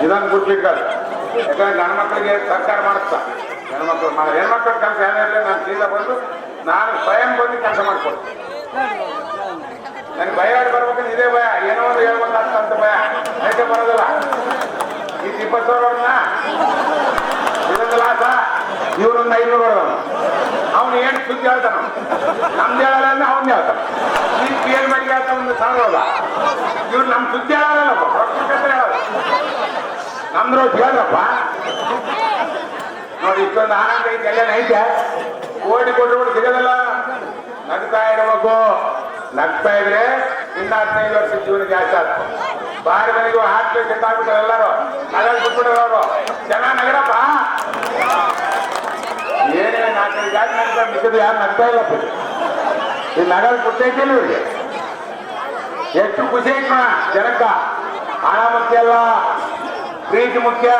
ಇದನ್ನು ಗುಡ್ಲಿಕ್ಕೆ ಯಾಕಂದ್ರೆ ಗಂಡ ಮಕ್ಕಳಿಗೆ ಸರ್ಕಾರ ಮಾಡುತ್ತಾ. ಹೆಣ್ಮಕ್ಳು ಹೆಣ್ಮಕ್ಳ ಕೆಲಸ ಏನಿರಲಿ ನಾನು ಸೀದಾ ಬಂದು ನಾನು ಸ್ವಯಂ ಬಂದು ಕೆಲಸ ಮಾಡಿಕೊಡ್ತೀನಿ. ನನಗೆ ಭಯ ಬರ್ಬೇಕಂದ್ರೆ ಇದೇ ಭಯ. ಏನೋ ಒಂದು ಹೇಳ್ಬೇಕಾಗ್ತಂತ ಭಯ. ಅದಕ್ಕೆ ಬರೋದಿಲ್ಲ. ಈ 20,000 ಇದೊಂದು ಲಾಸ. ಇವ್ರೊಂದು 500 ಹೊಡೆದವನು. ಅವನು ಏನು ಸುದ್ದಿ ಹೇಳ್ತಾನ. ನಮ್ದು ಹೇಳಲ್ಲ ಅಂದ್ರೆ ಅವನು ಹೇಳ್ತಾನ. ಈ ಪೇರ್ ಮಾಡಿ ಹೇಳ್ತಾ ಒಂದು ಸಾವಿರ. ಇವ್ರು ನಮ್ಮ ಸುದ್ದಿ ಹೇಳಲ್ಲಪ್ಪ, ರೊಕ್ಕ ಹೇಳಲ್ಲ. ನಮ್ದು ಹೇಳ್ರಪ್ಪ ನೋಡಿ. ಇಷ್ಟೊಂದು ಆನಂದ ಐತೆ, ಎಲ್ಲ ಐತೆ. ಕೋಟಿ ಕೊಟ್ಟರು ಸಿಗೋದಿಲ್ಲ. ನಗ್ತಾ ಇರಬೇಕು. ನಗ್ತಾ ಇದ್ರೆ ಇನ್ನ 15 ವರ್ಷ ಜೀವನ ಜಾಸ್ತಿ ಆಗ್ತದೆ. ಬಾರಿ ಮನೆಗೂ ಹಾಕ್ಲಿ ಕೆಟ್ಟಾಗ್ಬಿಟ್ಟಾರೆ ಎಲ್ಲರೂ. ನಗಲ್ ಬಿಟ್ಬಿಟ್ಟಾರ ಅವರು. ಚೆನ್ನಾಗಿ ನಗರಪ್ಪ. ಏನೇ 4-5 ಜಾತಿ ನಗ್ತಾ ಮಿಕ್ಕಿದ್ರು ಯಾರು ನಗ್ತಾ ಇಲ್ಲಪ್ಪ. ಈ ನಗಲ್ ಗೊತ್ತೈತಿಲ್ಲ ಇವ್ರಿಗೆ. ಎಷ್ಟು ಖುಷಿ ಐತೆ ಜನಕ್ಕ. ಹಣ ಮುಖ್ಯ ಅಲ್ಲ, ಪ್ರೀತಿ ಮುಖ್ಯ.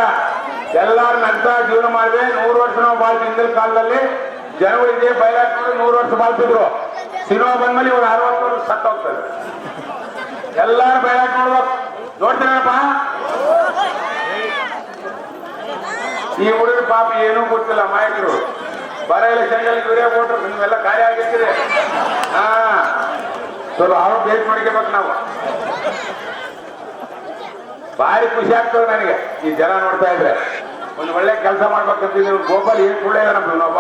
ಎಲ್ಲಾರು ನಗ್ತಾ ಜೀವನ ಮಾಡಿದ್ರೆ 100 ವರ್ಷ ನಾವು ಬಾಳ್ತೀವಿ. ಹಿಂದಿನ ಕಾಲದಲ್ಲಿ ಜನಗಳು ಇದೇ ಬಯಲಾಟ 100 ವರ್ಷ ಬಾಳ್ತಿದ್ರು. ಸಿನಿಮಾ ಬಂದ್ಮೇಲೆ ಇವ್ರು 60 ವರ್ಷ ಸತ್ತ ಹೋಗ್ತಾರೆ. ಎಲ್ಲಾರು ಬಯಲಾಟ ನೋಡ್ಬೇಕು. ನೋಡ್ತೀರಪ್ಪ. ಈ ಹುಡುಗ ಪಾಪ ಏನೂ ಗೊತ್ತಿಲ್ಲ. ಮಾಯಕರು ಬರ ಎಲೆಕ್ಷನ್ಗಳಲ್ಲಿ ಇವರೇ ಕೊಟ್ರು. ನೀವೆಲ್ಲ ಖಾಲಿ ಆಗಿರ್ತೀರಿ. ಹಾ ಸ್ವಲ್ಪ ಅವ್ರು ಭೇಟಿ ಮಾಡ್ಕೋಬೇಕು ನಾವು. ಭಾರಿ ಖುಷಿ ಆಗ್ತದೆ ನನಗೆ ಈ ಜನ ನೋಡ್ತಾ ಇದ್ರೆ. ಒಂದು ಒಳ್ಳೆ ಕೆಲಸ ಮಾಡ್ಬೇಕಂತಿದ್ದೀವಿ. ಗೋಪಾಲ್ ಏನು ಸುಳ್ಳೆ ನಮ್ದು ನಾವು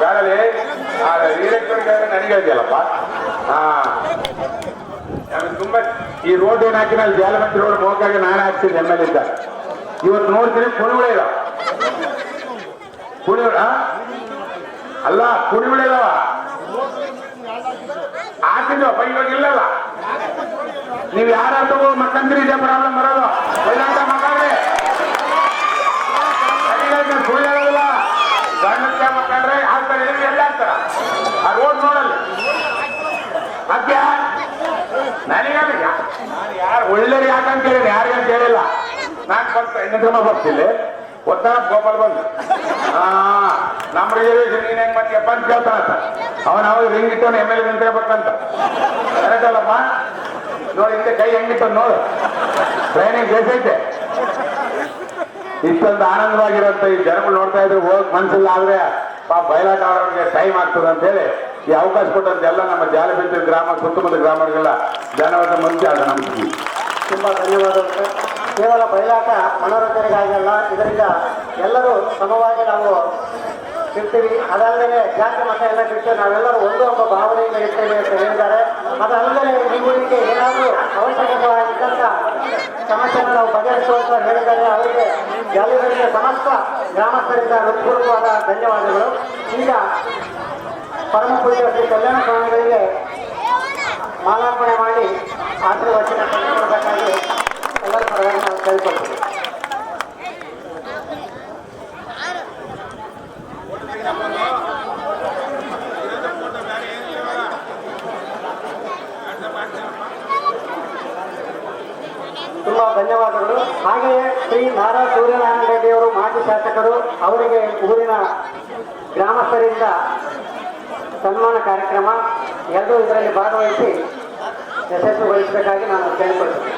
ಬೇಡಲಿ ನನಗೆ ಹೇಳ್ತೀಯಲ್ಲಪ್ಪ. ಹಾ ತುಂಬಾ ಈ ರೋಡ್ ಏನ್ ಹಾಕಿ ಅಲ್ಲಿ ಜಾಲಮಂತ್ರಿ ರೋಡ್ ಹೋಗಾಗ ನಾನೇ ಹಾಕ್ತೀನಿ MLA ಇದ್ದ. ಇವತ್ತು ನೋಡ್ತೀನಿ ಕುಣಿಗಳು ಇಲ್ಲ. ಕುಣಿಗಳು ಅಲ್ಲ ಕುಡಿಬಿಡಲ್ಲವ ಹಾಕಿದ್ವ ಇವಾಗ ಇಲ್ಲಲ್ಲ ನೀವು ಯಾರಾದ್ರೂ ಮಕ್ಕಂದ್ರಿ ಇದೆ ಪ್ರಾಬ್ಲಮ್ ಬರೋದು ಬೈಲಾಟ ಮಕ್ಕಳ್ರಿ ಸುಳ್ಳು ಹೇಳೋದಿಲ್ಲ ಗಂಡಕ್ಕೆ ಮಕ್ಕಳ್ರೆ ಹಾಕ್ತಾರೆ ಎಲ್ಲ ಹಾಕ್ತಾರ ಆ ರೋಡ್ ನೋಡಲ್ಲಿ ಅದ್ಯ ನನಗಲ್ಲ ನಾನು ಯಾರು ಒಳ್ಳೆಯರು ಯಾಕಂತ ಹೇಳಿದ್ರೆ ಯಾರಿಗಂತ ಹೇಳಿಲ್ಲ ನಾನು ಬಂತು ಹೆಣ್ಣು ಬರ್ತಿಲ್ಲ ಒತ್ತ ಗೋಪಾಲ್ ಬಂದು ನಮ್ಮ ರಿಸರ್ವೇಶನ್ ನೀನ್ ಹೆಂಗ್ ಮಾಡ್ತೀಯಪ್ಪ ಅಂತ ಕೇಳ್ತಾನಂತ ಅವನು ರಿಂಗ್ ಇಟ್ಟವನು ಎಮ್ ಎಲ್ ಎ ನಿಂತಿರ್ಬೇಕಂತ ಕರೆಕ್ಟ್ ಅಲ್ಲಪ್ಪ ನೋಡಿ ಹಿಂದೆ ಕೈ ಹೆಂಗಿಟ್ಟು ನೋಡು ಟ್ರೈನಿಂಗ್ ಬೇಸೈತೆ ಇಷ್ಟೊಂದು ಆನಂದವಾಗಿರೋಂಥ ಈ ಜನಗಳು ನೋಡ್ತಾ ಇದ್ರೆ ಹೋಗಕ್ ಮನ್ಸಿಲ್ಲ ಆದ್ರೆ ಬಯಲಾಟ ಆಡೋರಿಗೆ ಟೈಮ್ ಆಗ್ತದೆ ಅಂತ ಹೇಳಿ ಈ ಅವಕಾಶ ಕೊಟ್ಟಂತ ಎಲ್ಲ ನಮ್ಮ ಜಾಲಬೆಂಚೂರು ಗ್ರಾಮ ಸುತ್ತಮುತ್ತ ಗ್ರಾಮಗಳಿಗೆಲ್ಲ ಜನವಾದ ಮುಂಚೆ ಆದ ನಮ್ಗೆ ತುಂಬಾ ಧನ್ಯವಾದಗಳು. ಕೇವಲ ಬಯಲಾಟ ಮನೋರಂಜನೆಗಾಗಲ್ಲ, ಇದರಿಂದ ಎಲ್ಲರೂ ಸಮವಾಗಿ ನಾವು ಇರ್ತೀವಿ. ಅದಲ್ಲದೆ ಜಾತಿ ಮತ ಎಲ್ಲ ಬಿಟ್ಟು ನಾವೆಲ್ಲರೂ ಒಂದು ಒಬ್ಬ ಭಾವನೆಯಿಂದ ಇರ್ತೇವೆ ಅಂತ ಹೇಳಿದ್ದಾರೆ. ಅದಲ್ಲದೆ ಈ ಊರಿಗೆ ಏನಾದರೂ ಅವಶ್ಯಕವಾಗಿದ್ದಂಥ ಸಮಸ್ಯೆಯನ್ನು ನಾವು ಬಗೆಹರಿಸುವಂತ ಹೇಳಿದ್ದಾರೆ. ಅವರಿಗೆ ಜಾಲಿಗಳಿಗೆ ಸಮಸ್ತ ಗ್ರಾಮಸ್ಥರಿಂದ ಹೃತ್ಪೂರ್ವಕವಾದ ಧನ್ಯವಾದಗಳು. ಈಗ ಪರಮ ಪೂಜ್ಯ ಶ್ರೀ ಕಲ್ಯಾಣ ಸ್ವಾಮಿಗಳಿಗೆ ಮಾಲಾರ್ಪಣೆ ಮಾಡಿ ಆಶೀರ್ವಚನ ಕೊಡಬೇಕಾಗಿ ಎಲ್ಲರ ಪರವಾಗಿ ನಾವು ಕೇಳಿಕೊಳ್ತೀವಿ. ತುಂಬಾ ಧನ್ಯವಾದಗಳು. ಹಾಗೆಯೇ ಶ್ರೀ ನಾರಾ ಸೂರ್ಯನಾರಾಯಣ ರೆಡ್ಡಿಯವರು ಮಾಜಿ ಶಾಸಕರು, ಅವರಿಗೆ ಊರಿನ ಗ್ರಾಮಸ್ಥರಿಂದ ಸನ್ಮಾನ ಕಾರ್ಯಕ್ರಮ ಎರಡೂ ಇದರಲ್ಲಿ ಭಾಗವಹಿಸಿ ಯಶಸ್ವಿಗೊಳಿಸಬೇಕಾಗಿ ನಾನು ಕೇಳಿಕೊಳ್ತೀನಿ.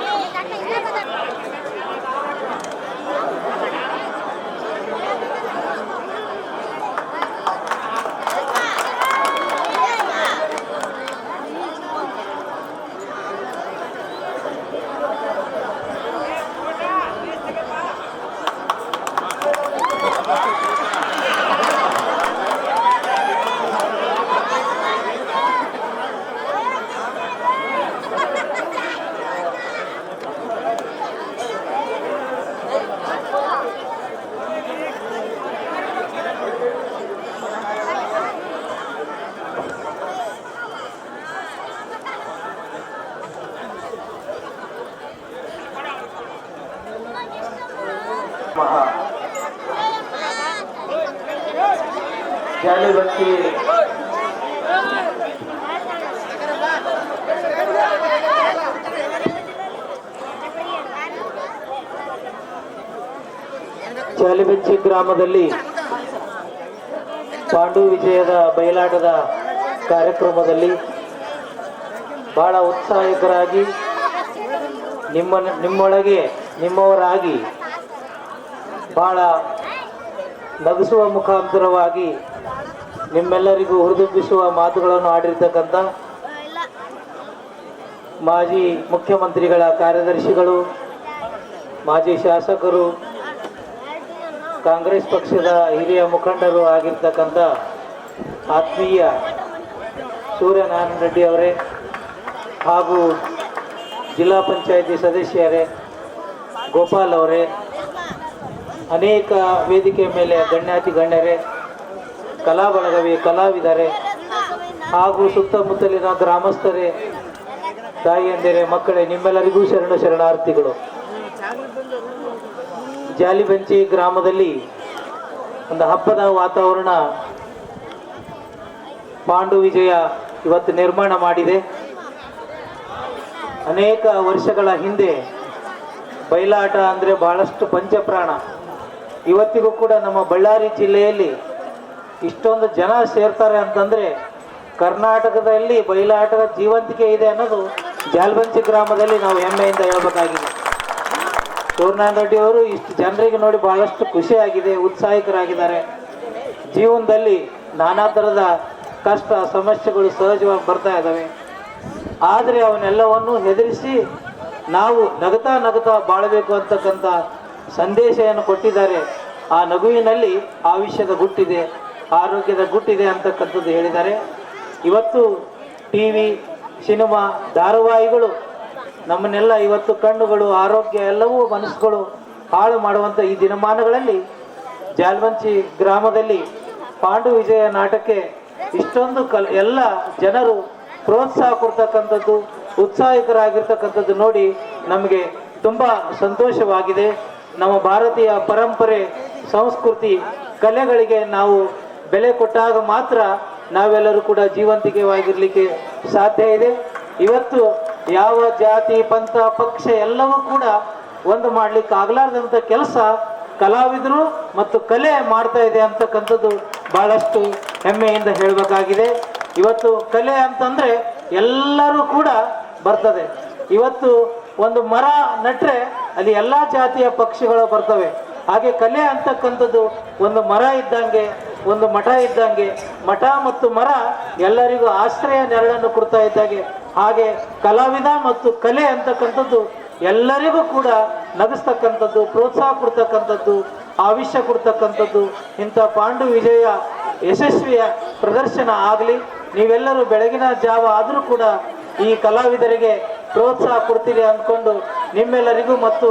ಜಾಲಿಬಂತಿ ಜಾಲಿಬೆಂಚಿ ಗ್ರಾಮದಲ್ಲಿ ಪಾಂಡು ವಿಜಯದ ಬಯಲಾಟದ ಕಾರ್ಯಕ್ರಮದಲ್ಲಿ ಬಹಳ ಉತ್ಸಾಹಿತರಾಗಿ ನಿಮ್ಮೊಳಗೆ ನಿಮ್ಮವರಾಗಿ ಬಹಳ ನಗಿಸುವ ಮುಖಾಂತರವಾಗಿ ನಿಮ್ಮೆಲ್ಲರಿಗೂ ಹುರಿದುಂಬಿಸುವ ಮಾತುಗಳನ್ನು ಆಡಿರ್ತಕ್ಕಂಥ ಮಾಜಿ ಮುಖ್ಯಮಂತ್ರಿಗಳ ಕಾರ್ಯದರ್ಶಿಗಳು, ಮಾಜಿ ಶಾಸಕರು, ಕಾಂಗ್ರೆಸ್ ಪಕ್ಷದ ಹಿರಿಯ ಮುಖಂಡರು ಆಗಿರ್ತಕ್ಕಂಥ ಆತ್ಮೀಯ ಸೂರ್ಯನಾರಾಯಣ ರೆಡ್ಡಿ ಅವರೇ ಹಾಗೂ ಜಿಲ್ಲಾ ಪಂಚಾಯಿತಿ ಸದಸ್ಯರೇ, ಗೋಪಾಲ್ ಅವರೇ, ಅನೇಕ ವೇದಿಕೆ ಮೇಲೆ ಗಣ್ಯಾತಿ ಗಣ್ಯರೇ, ಕಲಾ ಬಳಗವೇ, ಕಲಾವಿದರೆ ಹಾಗೂ ಸುತ್ತಮುತ್ತಲಿನ ಗ್ರಾಮಸ್ಥರೇ, ತಾಯಿಯಂದಿರೇ, ಮಕ್ಕಳೇ, ನಿಮ್ಮೆಲ್ಲರಿಗೂ ಶರಣಾರ್ಥಿಗಳು. ಜಾಲಿಬೆಂಚಿ ಗ್ರಾಮದಲ್ಲಿ ಒಂದು ಹಬ್ಬದ ವಾತಾವರಣ ಪಾಂಡು ವಿಜಯ ಇವತ್ತು ನಿರ್ಮಾಣ ಮಾಡಿದೆ. ಅನೇಕ ವರ್ಷಗಳ ಹಿಂದೆ ಬಯಲಾಟ ಅಂದರೆ ಬಹಳಷ್ಟು ಪಂಚಪ್ರಾಣ. ಇವತ್ತಿಗೂ ಕೂಡ ನಮ್ಮ ಬಳ್ಳಾರಿ ಜಿಲ್ಲೆಯಲ್ಲಿ ಇಷ್ಟೊಂದು ಜನ ಸೇರ್ತಾರೆ ಅಂತಂದರೆ ಕರ್ನಾಟಕದಲ್ಲಿ ಬಯಲಾಟದ ಜೀವಂತಿಕೆ ಇದೆ ಅನ್ನೋದು ಜಾಲಿಬೆಂಚಿ ಗ್ರಾಮದಲ್ಲಿ ನಾವು ಹೆಮ್ಮೆಯಿಂದ ಹೇಳಬೇಕಾಗಿದೆ. ಸೂರ್ಯನಾರಾಯಣ ರೆಡ್ಡಿ ಅವರು ಇಷ್ಟು ಜನರಿಗೆ ನೋಡಿ ಬಹಳಷ್ಟು ಖುಷಿಯಾಗಿದೆ, ಉತ್ಸಾಹಿತರಾಗಿದ್ದಾರೆ. ಜೀವನದಲ್ಲಿ ನಾನಾ ಥರದ ಕಷ್ಟ ಸಮಸ್ಯೆಗಳು ಸಹಜವಾಗಿ ಬರ್ತಾ ಇದ್ದಾವೆ. ಆದರೆ ಅವನ್ನೆಲ್ಲವನ್ನು ಹೆದರಿಸಿ ನಾವು ನಗತಾ ನಗತಾ ಬಾಳಬೇಕು ಅಂತಕ್ಕಂಥ ಸಂದೇಶವನ್ನು ಕೊಟ್ಟಿದ್ದಾರೆ. ಆ ನಗುವಿನಲ್ಲಿ ಆಯುಷ್ಯದ ಗುಟ್ಟಿದೆ, ಆರೋಗ್ಯದ ಗುಟ್ಟಿದೆ ಅಂತಕ್ಕಂಥದ್ದು ಹೇಳಿದ್ದಾರೆ. ಇವತ್ತು ಟಿ ವಿ, ಸಿನಿಮಾ, ಧಾರಾವಾಹಿಗಳು ನಮ್ಮನ್ನೆಲ್ಲ ಇವತ್ತು ಕಣ್ಣುಗಳು, ಆರೋಗ್ಯ ಎಲ್ಲವೂ ಮನಸ್ಸುಗಳು ಹಾಳು ಮಾಡುವಂಥ ಈ ದಿನಮಾನಗಳಲ್ಲಿ ಜಾಲಿಬೆಂಚಿ ಗ್ರಾಮದಲ್ಲಿ ಪಾಂಡು ವಿಜಯ ನಾಟಕಕ್ಕೆ ಇಷ್ಟೊಂದು ಎಲ್ಲ ಜನರು ಪ್ರೋತ್ಸಾಹ ಕೊಡ್ತಕ್ಕಂಥದ್ದು, ಉತ್ಸಾಹಿಕರಾಗಿರ್ತಕ್ಕಂಥದ್ದು ನೋಡಿ ನಮಗೆ ತುಂಬ ಸಂತೋಷವಾಗಿದೆ. ನಮ್ಮ ಭಾರತೀಯ ಪರಂಪರೆ, ಸಂಸ್ಕೃತಿ, ಕಲೆಗಳಿಗೆ ನಾವು ಬೆಲೆ ಕೊಟ್ಟಾಗ ಮಾತ್ರ ನಾವೆಲ್ಲರೂ ಕೂಡ ಜೀವಂತಿಕೆವಾಗಿರಲಿಕ್ಕೆ ಸಾಧ್ಯ ಇದೆ. ಇವತ್ತು ಯಾವ ಜಾತಿ, ಪಂಥ, ಪಕ್ಷ ಎಲ್ಲವೂ ಕೂಡ ಒಂದು ಮಾಡ್ಲಿಕ್ಕೆ ಆಗಲಾರ್ದಂಥ ಕೆಲಸ ಕಲಾವಿದರು ಮತ್ತು ಕಲೆ ಮಾಡ್ತಾ ಇದೆ ಅಂತಕ್ಕಂಥದ್ದು ಬಹಳಷ್ಟು ಹೆಮ್ಮೆಯಿಂದ ಹೇಳಬೇಕಾಗಿದೆ. ಇವತ್ತು ಕಲೆ ಅಂತಂದ್ರೆ ಎಲ್ಲರೂ ಕೂಡ ಬರ್ತದೆ. ಇವತ್ತು ಒಂದು ಮರ ನೆಟ್ರೆ ಅಲ್ಲಿ ಎಲ್ಲ ಜಾತಿಯ ಪಕ್ಷಿಗಳು ಬರ್ತವೆ. ಹಾಗೆ ಕಲೆ ಅಂತಕ್ಕಂಥದ್ದು ಒಂದು ಮರ ಇದ್ದಂಗೆ, ಒಂದು ಮಠ ಇದ್ದಂಗೆ. ಮಠ ಮತ್ತು ಮರ ಎಲ್ಲರಿಗೂ ಆಶ್ರಯ ನೆರಳನ್ನು ಕೊಡ್ತಾ ಇದ್ದಾಗೆ, ಹಾಗೆ ಕಲಾವಿದ ಮತ್ತು ಕಲೆ ಅಂತಕ್ಕಂಥದ್ದು ಎಲ್ಲರಿಗೂ ಕೂಡ ನಗಿಸ್ತಕ್ಕಂಥದ್ದು, ಪ್ರೋತ್ಸಾಹ ಕೊಡ್ತಕ್ಕಂಥದ್ದು, ಆವಿಷ್ಯ ಕೊಡ್ತಕ್ಕಂಥದ್ದು. ಇಂಥ ಪಾಂಡು ವಿಜಯ ಯಶಸ್ವಿಯ ಪ್ರದರ್ಶನ ಆಗಲಿ. ನೀವೆಲ್ಲರೂ ಬೆಳಗಿನ ಜಾವ ಆದರೂ ಕೂಡ ಈ ಕಲಾವಿದರಿಗೆ ಪ್ರೋತ್ಸಾಹ ಕೊಡ್ತೀರಿ ಅಂದ್ಕೊಂಡು ನಿಮ್ಮೆಲ್ಲರಿಗೂ ಮತ್ತು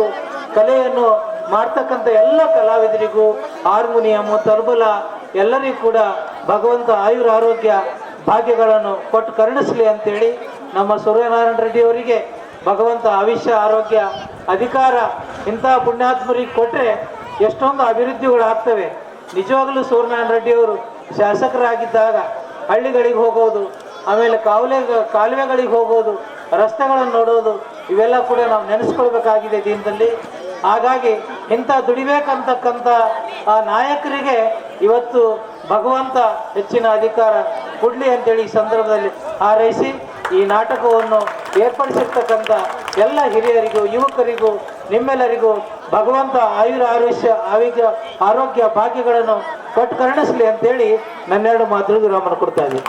ಕಲೆಯನ್ನು ಮಾಡ್ತಕ್ಕಂಥ ಎಲ್ಲ ಕಲಾವಿದರಿಗೂ, ಹಾರ್ಮೋನಿಯಂ, ತರ್ಬಲ ಎಲ್ಲರಿಗೂ ಕೂಡ ಭಗವಂತ ಆಯುರ ಆರೋಗ್ಯ ಭಾಗ್ಯಗಳನ್ನು ಕೊಟ್ಟು ಕರುಣಿಸಲಿ ಅಂತೇಳಿ ನಮ್ಮ ಸೂರ್ಯನಾರಾಯಣ ರೆಡ್ಡಿ ಅವರಿಗೆ ಭಗವಂತ ಆಯುಷ್ಯ ಆರೋಗ್ಯ ಅಧಿಕಾರ ಇಂಥ ಪುಣ್ಯಾತ್ಮರಿಗೆ ಕೊಟ್ಟರೆ ಎಷ್ಟೊಂದು ಅಭಿವೃದ್ಧಿಗಳಾಗ್ತವೆ. ನಿಜವಾಗಲೂ ಸೂರ್ಯನಾರಾಯಣ ರೆಡ್ಡಿ ಅವರು ಶಾಸಕರಾಗಿದ್ದಾಗ ಹಳ್ಳಿಗಳಿಗೆ ಹೋಗೋದು, ಆಮೇಲೆ ಕಾಲುವೆಗಳಿಗೆ ಹೋಗೋದು, ರಸ್ತೆಗಳನ್ನು ನೋಡೋದು, ಇವೆಲ್ಲ ಕೂಡ ನಾವು ನೆನೆಸ್ಕೊಳ್ಬೇಕಾಗಿದೆ ದಿನದಲ್ಲಿ. ಹಾಗಾಗಿ ಇಂಥ ದುಡಿಬೇಕಂತಕ್ಕಂಥ ಆ ನಾಯಕರಿಗೆ ಇವತ್ತು ಭಗವಂತ ಹೆಚ್ಚಿನ ಅಧಿಕಾರ ಕೊಡಲಿ ಅಂತೇಳಿ ಈ ಸಂದರ್ಭದಲ್ಲಿ ಹಾರೈಸಿ ಈ ನಾಟಕವನ್ನು ಏರ್ಪಡಿಸಿರ್ತಕ್ಕಂಥ ಎಲ್ಲ ಹಿರಿಯರಿಗೂ, ಯುವಕರಿಗೂ, ನಿಮ್ಮೆಲ್ಲರಿಗೂ ಭಗವಂತ ಆರೋಗ್ಯ ಭಾಗ್ಯಗಳನ್ನು ಕೊಟ್ಟು ಕರುಣಿಸಲಿ ಅಂತೇಳಿ ನನ್ನೆರಡು ಮಾತು ವಿರಾಮನ ಕೊಡ್ತಾ ಇದ್ದೀನಿ.